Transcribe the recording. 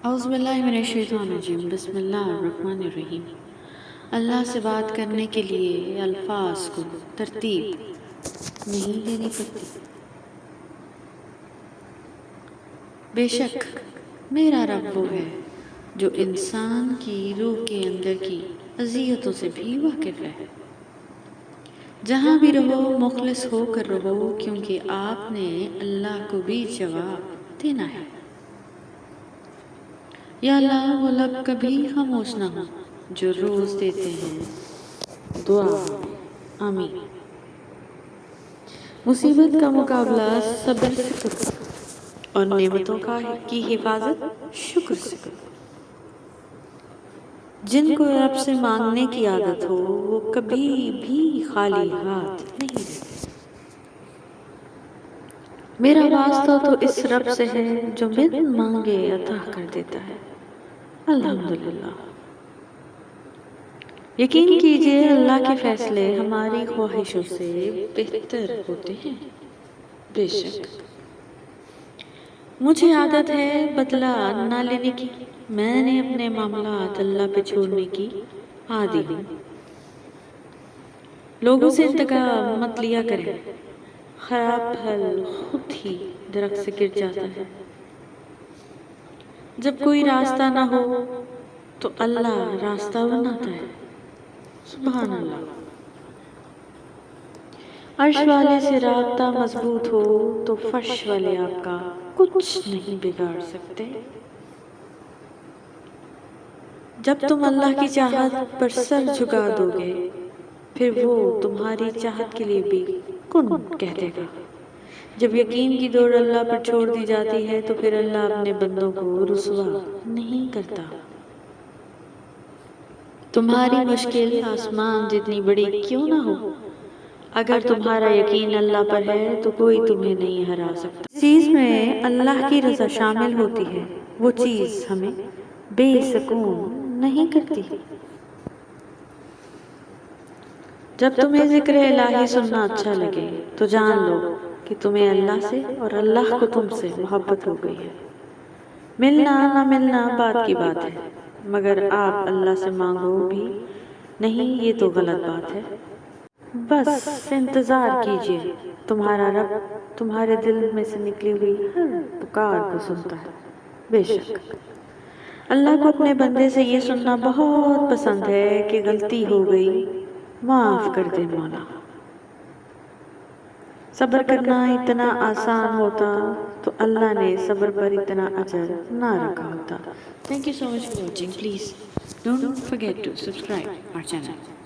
اعوذ باللہ من الشیطان الرجیم، بسم اللہ الرحمن الرحیم۔ اللہ سے بات کرنے کے لیے الفاظ کو ترتیب نہیں دینی پڑتی۔ بے شک میرا رب وہ ہے جو انسان کی روح کے اندر کی اذیتوں سے بھی واقف ہے۔ جہاں بھی رہو مخلص ہو کر رہو، کیونکہ آپ نے اللہ کو بھی جواب دینا ہے۔ یا اللہ وہ لب کبھی خاموش نہ ہو جو روز دیتے ہیں دعا میں، آمین۔ مصیبت کا مقابلہ صبر سے کرو اور نعمتوں کی حفاظت شکر سے کرو۔ جن کو رب سے مانگنے کی عادت ہو وہ کبھی بھی خالی ہاتھ نہیں رہتے۔ میرا واسطہ تو اس رب سے ہے جو بن مانگے عطا کر دیتا ہے، الحمدللہ۔ یقین کیجئے اللہ کے فیصلے ہماری خواہشوں سے بہتر ہوتے ہیں۔ بے شک مجھے عادت ہے بدلہ نہ لینے کی، میں نے اپنے معاملات اللہ پہ چھوڑنے کی عادی ہوں۔ لوگوں سے انتقام مت لیا کریں، خراب پھل خود ہی درخت سے گر جاتا ہے۔ جب کوئی راستہ نہ ہو تو اللہ راستہ بناتا ہے، سبحان اللہ۔ عرش والے سے رابطہ مضبوط ہو تو فرش والے آپ کا کچھ نہیں بگاڑ سکتے۔ جب تم اللہ کی چاہت پر سر جھکا دو گے پھر وہ تمہاری چاہت کے لیے بھی کن کہہ دے گا۔ جب یقین کی دوڑ اللہ پر چھوڑ دی جاتی ہے تو پھر اللہ اپنے بندوں کو رسوا نہیں کرتا۔ تمہاری مشکل آسمان جتنی بڑی کیوں نہ ہو، اگر تمہارا یقین اللہ پر ہے تو کوئی تمہیں نہیں ہرا سکتا۔ جس چیز میں اللہ کی رضا شامل ہوتی ہے وہ چیز ہمیں بے سکون نہیں کرتی۔ جب تمہیں ذکر الہی سننا اچھا لگے تو جان لو کہ تمہیں اللہ سے اور اللہ کو تم سے محبت ہو گئی ہے۔ ملنا نہ ملنا بات کی بات ہے، مگر آپ اللہ سے مانگو بھی نہیں یہ تو غلط بات ہے۔ بس انتظار کیجئے، تمہارا رب تمہارے دل میں سے نکلی ہوئی ہر پکار کو سنتا ہے۔ بے شک اللہ کو اپنے بندے سے یہ سننا بہت پسند ہے کہ غلطی ہو گئی معاف کر دے مولا۔ صبر کرنا اتنا آسان ہوتا تو اللہ نے صبر پر اتنا اجر نہ رکھا ہوتا۔ Thank you so much for watching. Please don't forget to subscribe our channel.